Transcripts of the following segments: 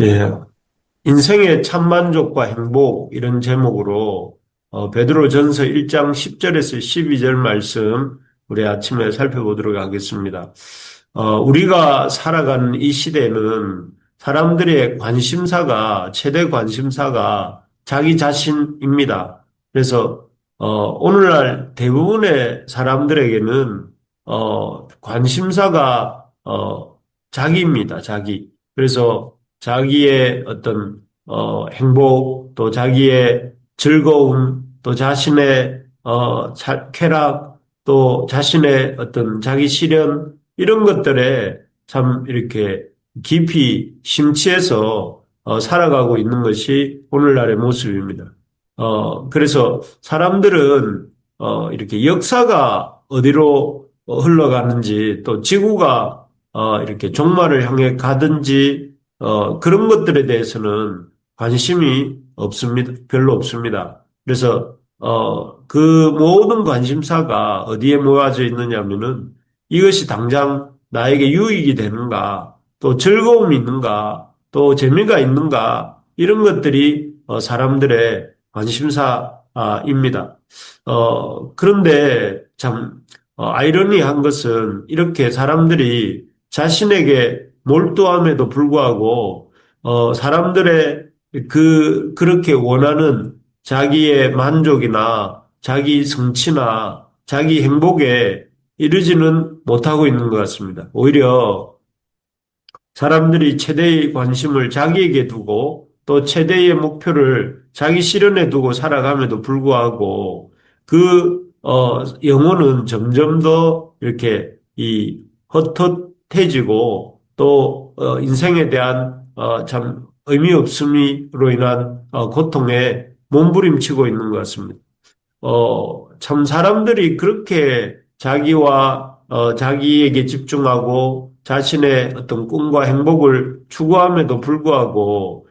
예, 인생의 참만족과 행복 이런 제목으로 베드로전서 1장 10절에서 12절 말씀 우리 아침에 살펴보도록 하겠습니다. 우리가 살아가는 이 시대는 사람들의 관심사가 최대 관심사가 자기 자신입니다. 그래서 오늘날 대부분의 사람들에게는 관심사가 자기입니다. 자기. 그래서 자기의 어떤 행복, 또 자기의 즐거움, 또 자신의 쾌락, 또 자신의 어떤 자기 실현 이런 것들에 참 이렇게 깊이 심취해서 살아가고 있는 것이 오늘날의 모습입니다. 그래서 사람들은 이렇게 역사가 어디로 흘러가는지 또 지구가 이렇게 종말을 향해 가든지 그런 것들에 대해서는 관심이 없습니다. 별로 없습니다. 그래서 그 모든 관심사가 어디에 모아져 있느냐면은 이것이 당장 나에게 유익이 되는가, 또 즐거움이 있는가, 또 재미가 있는가 이런 것들이 사람들의 관심사입니다. 그런데 참 아이러니한 것은 이렇게 사람들이 자신에게 몰두함에도 불구하고 사람들의 그렇게 원하는 자기의 만족이나 자기 성취나 자기 행복에 이르지는 못하고 있는 것 같습니다. 오히려 사람들이 최대의 관심을 자기에게 두고 또 최대의 목표를 자기 실현에 두고 살아감에도 불구하고 영혼은 점점 더 이렇게 이 헛헛해지고 또 인생에 대한 참 의미 없음으로 인한 고통에 몸부림치고 있는 것 같습니다. 참 사람들이 그렇게 자기에게 집중하고 자신의 어떤 꿈과 행복을 추구함에도 불구하고,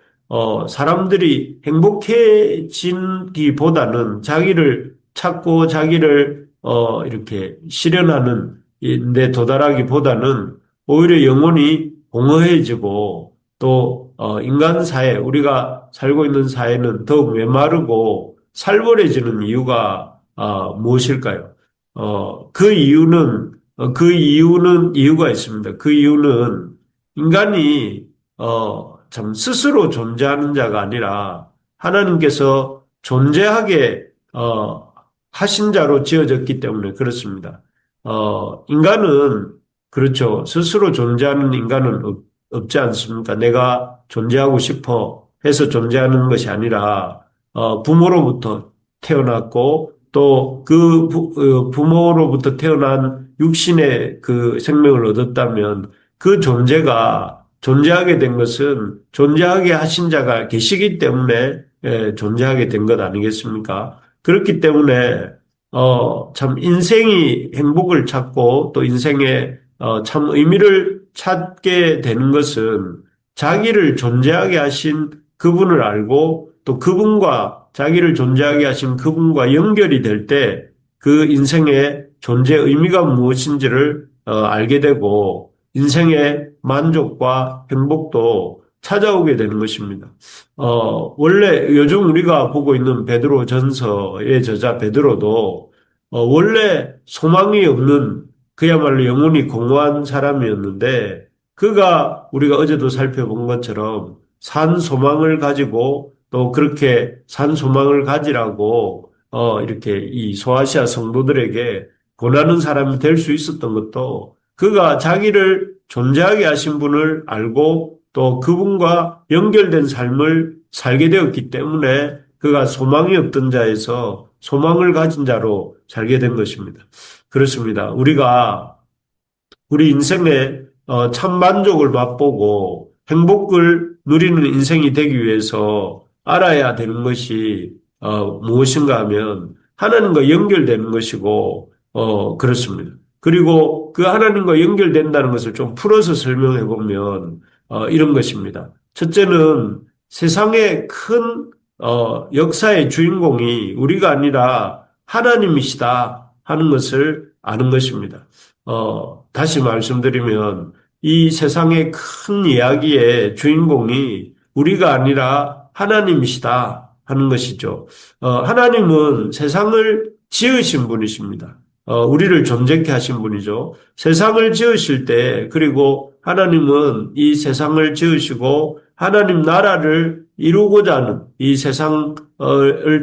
사람들이 행복해지기보다는 자기를 찾고 자기를, 이렇게 실현하는 데 도달하기보다는 오히려 영혼이 공허해지고 또, 인간 사회, 우리가 살고 있는 사회는 더욱 메마르고 살벌해지는 이유가 무엇일까요? 그 이유는 이유가 있습니다. 그 이유는 인간이 참 스스로 존재하는 자가 아니라 하나님께서 존재하게 하신 자로 지어졌기 때문에 그렇습니다. 인간은 그렇죠. 스스로 존재하는 인간은 없지 않습니까? 내가 존재하고 싶어 해서 존재하는 것이 아니라 부모로부터 태어났고 또 그 부모로부터 태어난 육신의 그 생명을 얻었다면 그 존재가 존재하게 된 것은 존재하게 하신 자가 계시기 때문에 존재하게 된 것 아니겠습니까? 그렇기 때문에 참 인생이 행복을 찾고 또 인생에 참 의미를 찾게 되는 것은 자기를 존재하게 하신 그분을 알고 또 그분과 자기를 존재하게 하신 그분과 연결이 될 때 그 인생의 존재 의미가 무엇인지를 알게 되고 인생의 만족과 행복도 찾아오게 되는 것입니다. 원래 요즘 우리가 보고 있는 베드로 전서의 저자 베드로도 원래 소망이 없는 그야말로 영혼이 공허한 사람이었는데 그가 우리가 어제도 살펴본 것처럼 산 소망을 가지고 또 그렇게 산 소망을 가지라고 이렇게 이 소아시아 성도들에게 권하는 사람이 될 수 있었던 것도 그가 자기를 존재하게 하신 분을 알고 또 그분과 연결된 삶을 살게 되었기 때문에 그가 소망이 없던 자에서 소망을 가진 자로 살게 된 것입니다. 그렇습니다. 우리 인생에 참 만족을 맛보고 행복을 누리는 인생이 되기 위해서 알아야 되는 것이 무엇인가 하면 하나님과 연결되는 것이고 그렇습니다. 그리고 그 하나님과 연결된다는 것을 좀 풀어서 설명해 보면 이런 것입니다. 첫째는 세상의 큰 역사의 주인공이 우리가 아니라 하나님이시다 하는 것을 아는 것입니다. 다시 말씀드리면 이 세상의 큰 이야기의 주인공이 우리가 아니라 하나님이시다 하는 것이죠. 하나님은 세상을 지으신 분이십니다. 우리를 존재케 하신 분이죠. 세상을 지으실 때, 그리고 하나님은 이 세상을 지으시고 하나님 나라를 이루고자 하는 이 세상을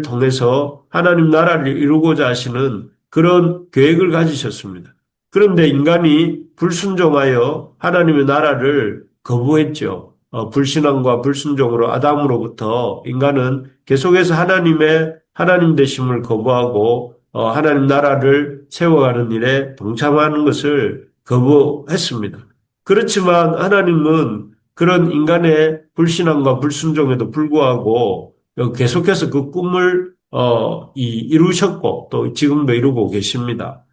통해서 하나님 나라를 이루고자 하시는 그런 계획을 가지셨습니다. 그런데 인간이 불순종하여 하나님의 나라를 거부했죠. 불신앙과 불순종으로 아담으로부터 인간은 계속해서 하나님 되심을 거부하고 하나님 나라를 세워가는 일에 동참하는 것을 거부했습니다. 그렇지만 하나님은 그런 인간의 불신앙과 불순종에도 불구하고 계속해서 그 꿈을 이루셨고 또 지금도 이루고 계십니다.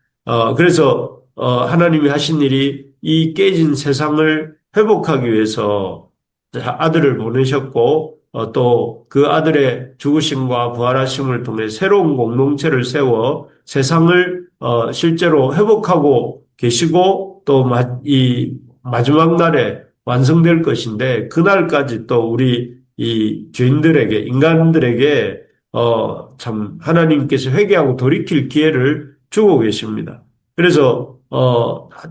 그래서 하나님이 하신 일이 이 깨진 세상을 회복하기 위해서 아들을 보내셨고 또 그 아들의 죽으심과 부활하심을 통해 새로운 공동체를 세워 세상을 실제로 회복하고 계시고 또 이 마지막 날에 완성될 것인데 그날까지 또 우리 이 죄인들에게 인간들에게 참 하나님께서 회개하고 돌이킬 기회를 주고 계십니다. 그래서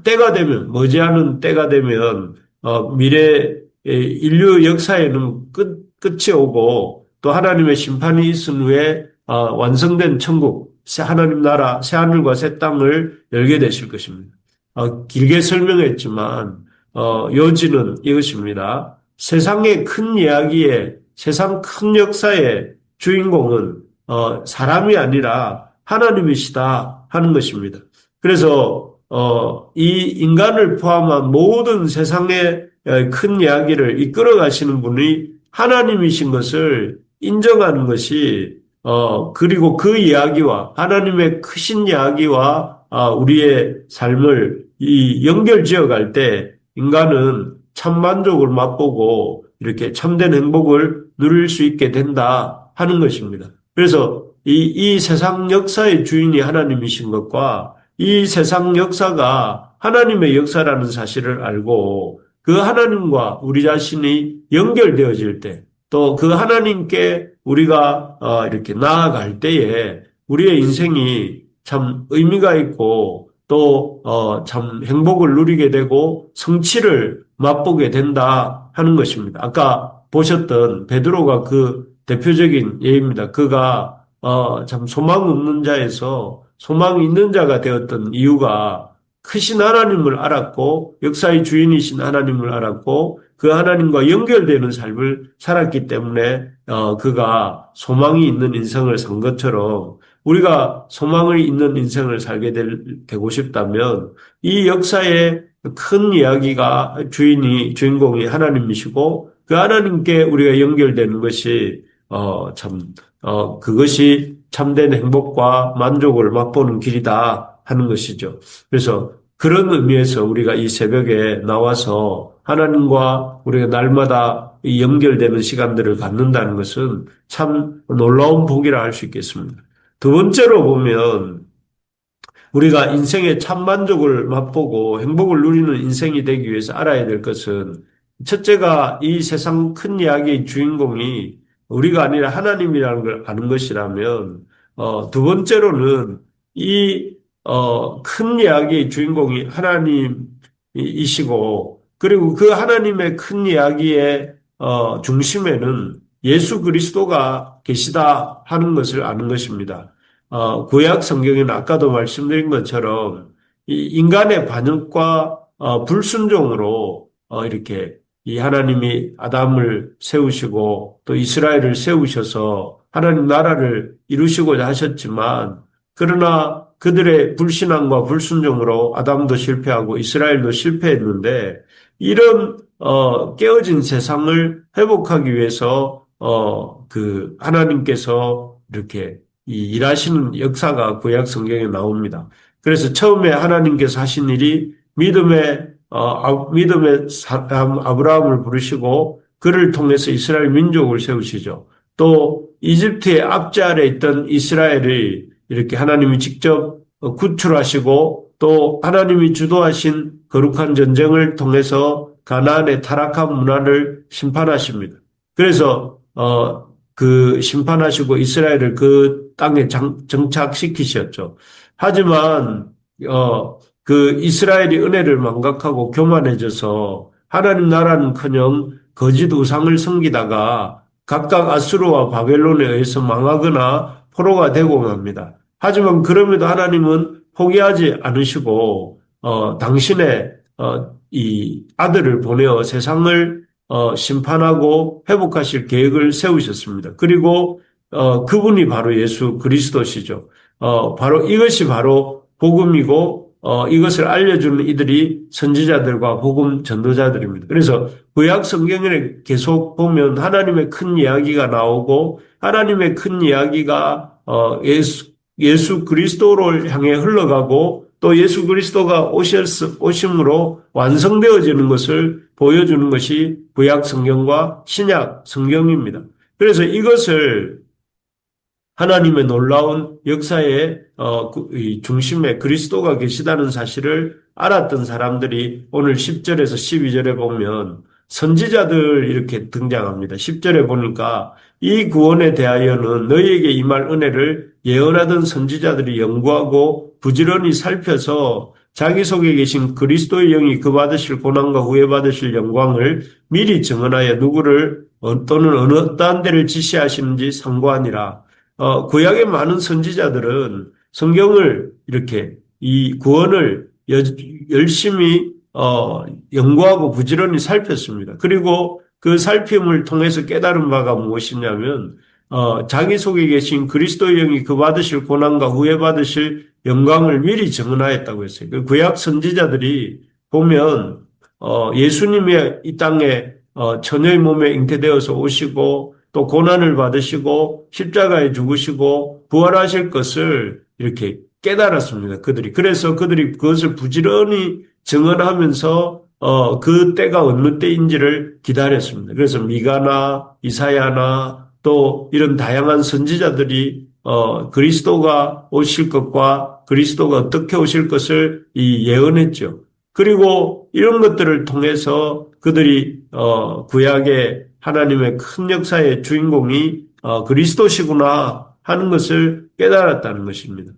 때가 되면 머지않은 때가 되면 미래 인류 역사에는 끝이 오고 또 하나님의 심판이 있은 후에 완성된 천국, 하나님 나라, 새 하늘과 새 땅을 열게 되실 것입니다. 길게 설명했지만 요지는 이것입니다. 세상의 큰 이야기에 세상 큰 역사의 주인공은 사람이 아니라 하나님이시다 하는 것입니다. 그래서 이 인간을 포함한 모든 세상의 큰 이야기를 이끌어 가시는 분이 하나님이신 것을 인정하는 것이 그리고 그 이야기와 하나님의 크신 이야기와 우리의 삶을 연결 지어갈 때 인간은 참 만족을 맛보고 이렇게 참된 행복을 누릴 수 있게 된다 하는 것입니다. 그래서 이 세상 역사의 주인이 하나님이신 것과 이 세상 역사가 하나님의 역사라는 사실을 알고 그 하나님과 우리 자신이 연결되어질 때 또 그 하나님께 우리가 이렇게 나아갈 때에 우리의 인생이 참 의미가 있고 또 참 행복을 누리게 되고 성취를 맛보게 된다 하는 것입니다. 아까 보셨던 베드로가 그 대표적인 예입니다. 그가 참 소망 없는 자에서 소망이 있는 자가 되었던 이유가 크신 하나님을 알았고 역사의 주인이신 하나님을 알았고 그 하나님과 연결되는 삶을 살았기 때문에 그가 소망이 있는 인생을 산 것처럼 우리가 소망이 있는 인생을 살게 되고 싶다면 이 역사의 큰 이야기가 주인공이 하나님이시고 그 하나님께 우리가 연결되는 것이 그것이 참된 행복과 만족을 맛보는 길이다 하는 것이죠. 그래서 그런 의미에서 우리가 이 새벽에 나와서 하나님과 우리가 날마다 연결되는 시간들을 갖는다는 것은 참 놀라운 복이라 할 수 있겠습니다. 두 번째로 보면 우리가 인생의 참 만족을 맛보고 행복을 누리는 인생이 되기 위해서 알아야 될 것은 첫째가 이 세상 큰 이야기의 주인공이 우리가 아니라 하나님이라는 걸 아는 것이라면 두 번째로는 이 큰 이야기의 주인공이 하나님이시고 그리고 그 하나님의 큰 이야기의 중심에는 예수 그리스도가 계시다 하는 것을 아는 것입니다. 구약 성경에는 아까도 말씀드린 것처럼 이 인간의 반역과 불순종으로 이렇게 이 하나님이 아담을 세우시고 또 이스라엘을 세우셔서 하나님 나라를 이루시고자 하셨지만 그러나 그들의 불신앙과 불순종으로 아담도 실패하고 이스라엘도 실패했는데 이런 깨어진 세상을 회복하기 위해서 그 하나님께서 이렇게 이 일하시는 역사가 구약 성경에 나옵니다. 그래서 처음에 하나님께서 하신 일이 믿음의 사람 아브라함을 부르시고 그를 통해서 이스라엘 민족을 세우시죠. 또 이집트의 압제 아래 있던 이스라엘을 이렇게 하나님이 직접 구출하시고 또 하나님이 주도하신 거룩한 전쟁을 통해서 가나안의 타락한 문화를 심판하십니다. 그래서 그 심판하시고 이스라엘을 그 땅에 정착시키셨죠. 하지만 그 이스라엘이 은혜를 망각하고 교만해져서 하나님 나라는커녕 거짓 우상을 섬기다가 각각 아수르와 바벨론에 의해서 망하거나 포로가 되고 맙니다. 하지만 그럼에도 하나님은 포기하지 않으시고 당신의 이 아들을 보내어 세상을 심판하고 회복하실 계획을 세우셨습니다. 그리고 그분이 바로 예수 그리스도시죠. 바로 이것이 바로 복음이고 이것을 알려주는 이들이 선지자들과 복음 전도자들입니다. 그래서 구약 성경에 계속 보면 하나님의 큰 이야기가 나오고 하나님의 큰 이야기가 예수 그리스도를 향해 흘러가고 또 예수 그리스도가 오심으로 완성되어지는 것을 보여주는 것이 구약 성경과 신약 성경입니다. 그래서 이것을 하나님의 놀라운 역사의 중심에 그리스도가 계시다는 사실을 알았던 사람들이 오늘 10절에서 12절에 보면 선지자들 이렇게 등장합니다. 10절에 보니까 이 구원에 대하여는 너희에게 임할 은혜를 예언하던 선지자들이 연구하고 부지런히 살펴서 자기 속에 계신 그리스도의 영이 그 받으실 고난과 후에 받으실 영광을 미리 증언하여 누구를 또는 어느 어떠한 데를 지시하시는지 상고하니라. 구약의 많은 선지자들은 성경을 이렇게 이 구원을 열심히 연구하고 부지런히 살폈습니다. 그리고 그 살핌을 통해서 깨달은 바가 무엇이냐면 자기 속에 계신 그리스도의 영이 그 받으실 고난과 후에 받으실 영광을 미리 증언하였다고 했어요. 그 구약 선지자들이 보면 예수님이 이 땅에 처녀의 몸에 잉태되어서 오시고 또 고난을 받으시고 십자가에 죽으시고 부활하실 것을 이렇게 깨달았습니다. 그래서 그들이 그것을 부지런히 증언하면서 그 때가 어느 때인지를 기다렸습니다. 그래서 미가나 이사야나 또 이런 다양한 선지자들이 그리스도가 오실 것과 그리스도가 어떻게 오실 것을 예언했죠. 그리고 이런 것들을 통해서 그들이 구약의 하나님의 큰 역사의 주인공이 그리스도시구나 하는 것을 깨달았다는 것입니다.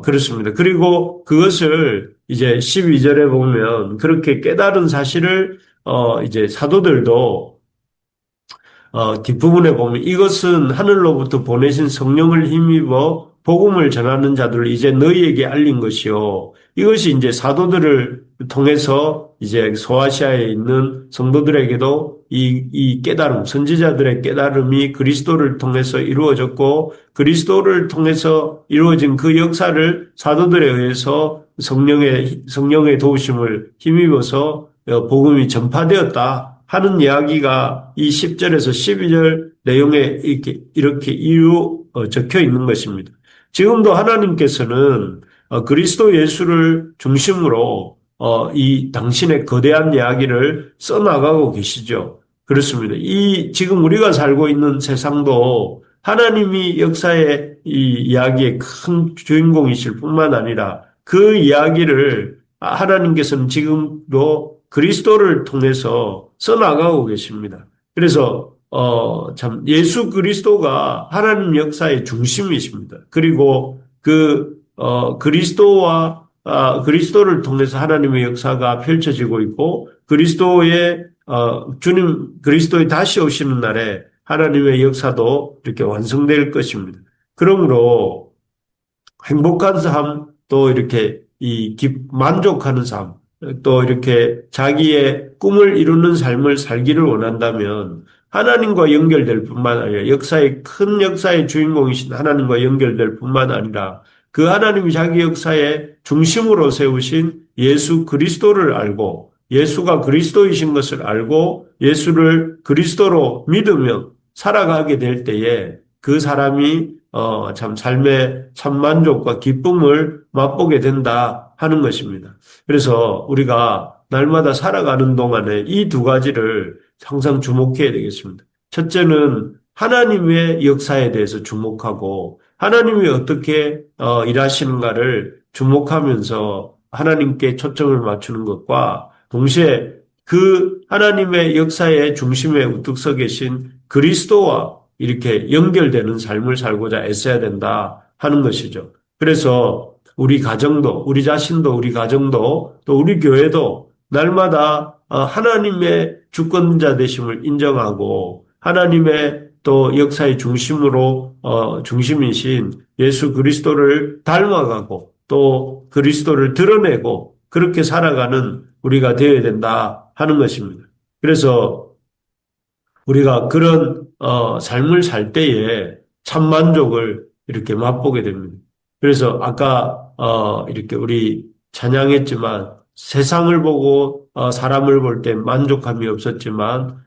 그렇습니다. 그리고 그것을 이제 12절에 보면 그렇게 깨달은 사실을 이제 사도들도 뒷부분에 보면 이것은 하늘로부터 보내신 성령을 힘입어 복음을 전하는 자들을 이제 너희에게 알린 것이요. 이것이 이제 사도들을 통해서 이제 소아시아에 있는 성도들에게도 이 깨달음, 선지자들의 깨달음이 그리스도를 통해서 이루어졌고 그리스도를 통해서 이루어진 그 역사를 사도들에 의해서 성령의 도우심을 힘입어서 복음이 전파되었다. 하는 이야기가 이 10절에서 12절 내용에 이렇게 적혀 있는 것입니다. 지금도 하나님께서는 그리스도 예수를 중심으로 이 당신의 거대한 이야기를 써나가고 계시죠. 그렇습니다. 지금 우리가 살고 있는 세상도 하나님이 역사의 이 이야기의 큰 주인공이실 뿐만 아니라 그 이야기를 하나님께서는 지금도 그리스도를 통해서 써나가고 계십니다. 그래서 참 예수 그리스도가 하나님 역사의 중심이십니다. 그리고 그리스도를 통해서 하나님의 역사가 펼쳐지고 있고 그리스도의 다시 오시는 날에 하나님의 역사도 이렇게 완성될 것입니다. 그러므로 행복한 삶, 또 이렇게 만족하는 삶, 또 이렇게 자기의 꿈을 이루는 삶을 살기를 원한다면 하나님과 연결될 뿐만 아니라 큰 역사의 주인공이신 하나님과 연결될 뿐만 아니라 그 하나님이 자기 역사의 중심으로 세우신 예수 그리스도를 알고 예수가 그리스도이신 것을 알고 예수를 그리스도로 믿으며 살아가게 될 때에 그 사람이 참 삶의 참 만족과 기쁨을 맛보게 된다 하는 것입니다. 그래서 우리가 날마다 살아가는 동안에 이 두 가지를 항상 주목해야 되겠습니다. 첫째는 하나님의 역사에 대해서 주목하고 하나님이 어떻게 일하시는가를 주목하면서 하나님께 초점을 맞추는 것과 동시에 그 하나님의 역사의 중심에 우뚝 서 계신 그리스도와 이렇게 연결되는 삶을 살고자 애써야 된다 하는 것이죠. 그래서 우리 가정도, 우리 자신도, 우리 가정도, 또 우리 교회도 날마다 하나님의 주권자 되심을 인정하고 하나님의 또 역사의 중심으로 중심이신 예수 그리스도를 닮아가고 또 그리스도를 드러내고 그렇게 살아가는 우리가 되어야 된다 하는 것입니다. 그래서 우리가 그런 삶을 살 때에 참 만족을 이렇게 맛보게 됩니다. 그래서 아까 이렇게 우리 찬양했지만 세상을 보고 사람을 볼 때 만족함이 없었지만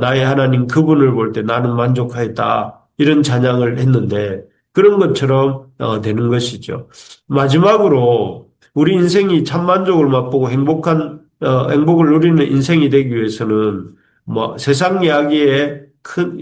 나의 하나님 그분을 볼 때 나는 만족하였다. 이런 찬양을 했는데 그런 것처럼 되는 것이죠. 마지막으로 우리 인생이 참 만족을 맛보고 행복을 누리는 인생이 되기 위해서는 뭐 세상 이야기의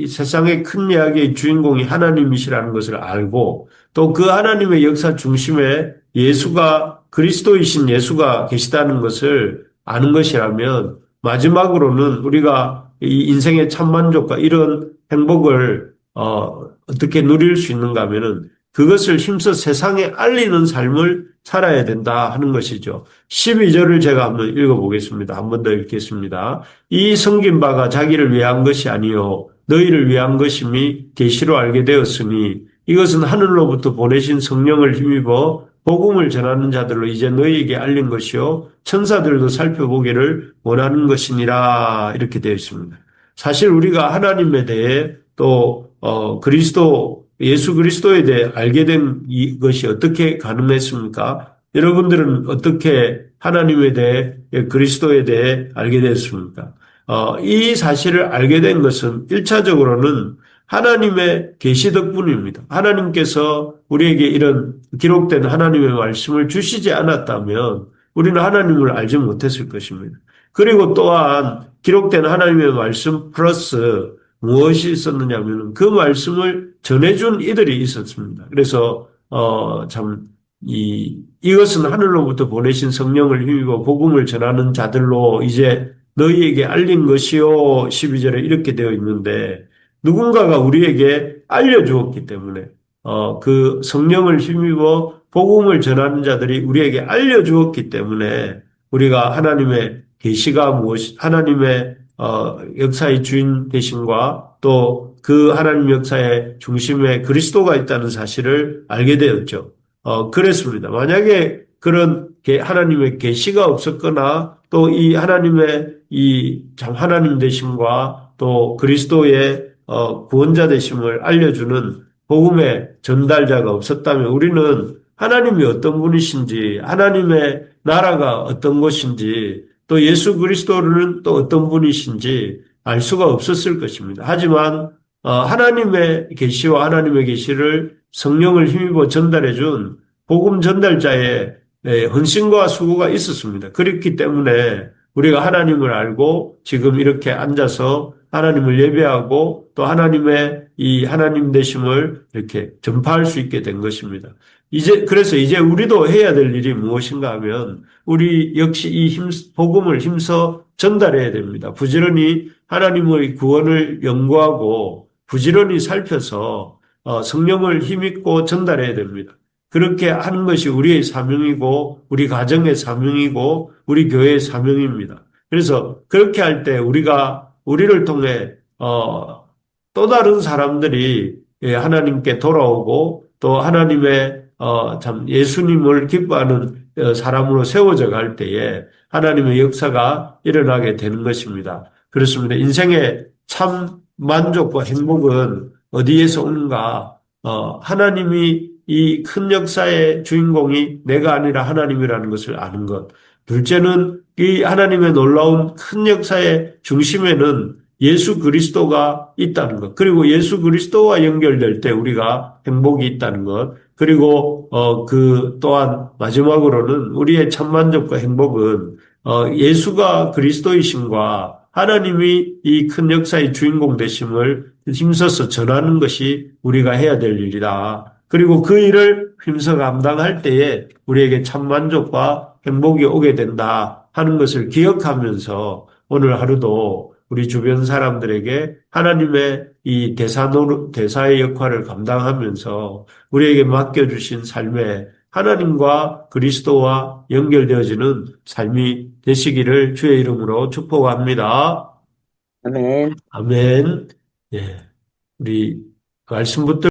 세상의 큰 이야기의 주인공이 하나님이시라는 것을 알고 또 그 하나님의 역사 중심에 예수가 그리스도이신 예수가 계시다는 것을 아는 것이라면 마지막으로는 우리가 이 인생의 참만족과 이런 행복을 어떻게 누릴 수 있는가 하면은 그것을 힘써 세상에 알리는 삶을 살아야 된다 하는 것이죠. 12절을 제가 한번 읽어보겠습니다. 한 번 더 읽겠습니다. 이 섬긴 바가 자기를 위한 것이 아니요 너희를 위한 것임이 계시로 알게 되었으니 이것은 하늘로부터 보내신 성령을 힘입어 복음을 전하는 자들로 이제 너희에게 알린 것이요 천사들도 살펴보기를 원하는 것이니라 이렇게 되어 있습니다. 사실 우리가 하나님에 대해 또 예수 그리스도에 대해 알게 된 이것이 어떻게 가능했습니까? 여러분들은 어떻게 하나님에 대해 그리스도에 대해 알게 됐습니까? 이 사실을 알게 된 것은 1차적으로는 하나님의 계시 덕분입니다. 하나님께서 우리에게 이런 기록된 하나님의 말씀을 주시지 않았다면 우리는 하나님을 알지 못했을 것입니다. 그리고 또한 기록된 하나님의 말씀 플러스 무엇이 있었느냐면 그 말씀을 전해준 이들이 있었습니다. 그래서 이것은 하늘로부터 보내신 성령을 힘입어 복음을 전하는 자들로 이제 너희에게 알린 것이요 12절에 이렇게 되어 있는데 누군가가 우리에게 알려주었기 때문에 그 성령을 힘입어 복음을 전하는 자들이 우리에게 알려주었기 때문에 우리가 하나님의 계시가 하나님의 역사의 주인 되심과 또 그 하나님 역사의 중심에 그리스도가 있다는 사실을 알게 되었죠. 그랬습니다. 만약에 그런 하나님의 계시가 없었거나 또 이 하나님의 이 참 하나님 되심과 또 그리스도의 구원자 되심을 알려주는 복음의 전달자가 없었다면 우리는 하나님이 어떤 분이신지 하나님의 나라가 어떤 것인지 또 예수 그리스도는 또 어떤 분이신지 알 수가 없었을 것입니다. 하지만 하나님의 계시와 하나님의 계시를 성령을 힘입어 전달해 준 복음 전달자의 헌신과 수고가 있었습니다. 그렇기 때문에 우리가 하나님을 알고 지금 이렇게 앉아서 하나님을 예배하고 또 하나님의 이 하나님 되심을 이렇게 전파할 수 있게 된 것입니다. 그래서 이제 우리도 해야 될 일이 무엇인가 하면 우리 역시 복음을 힘써 전달해야 됩니다. 부지런히 하나님의 구원을 연구하고 부지런히 살펴서 성령을 힘입고 전달해야 됩니다. 그렇게 하는 것이 우리의 사명이고 우리 가정의 사명이고 우리 교회의 사명입니다. 그래서 그렇게 할 때 우리를 통해 또 다른 사람들이 하나님께 돌아오고 또 하나님의 참 예수님을 기뻐하는 사람으로 세워져 갈 때에 하나님의 역사가 일어나게 되는 것입니다. 그렇습니다. 인생의 참 만족과 행복은 어디에서 오는가? 하나님이 이 큰 역사의 주인공이 내가 아니라 하나님이라는 것을 아는 것. 둘째는 이 하나님의 놀라운 큰 역사의 중심에는 예수 그리스도가 있다는 것. 그리고 예수 그리스도와 연결될 때 우리가 행복이 있다는 것. 그리고 그 또한 마지막으로는 우리의 참만족과 행복은 예수가 그리스도이심과 하나님이 이 큰 역사의 주인공 되심을 힘써서 전하는 것이 우리가 해야 될 일이다. 그리고 그 일을 힘써 감당할 때에 우리에게 참만족과 행복이 오게 된다 하는 것을 기억하면서 오늘 하루도 우리 주변 사람들에게 하나님의 이 대사의 역할을 감당하면서 우리에게 맡겨주신 삶에 하나님과 그리스도와 연결되어지는 삶이 되시기를 주의 이름으로 축복합니다. 아멘. 아멘. 예. 우리 말씀 붙들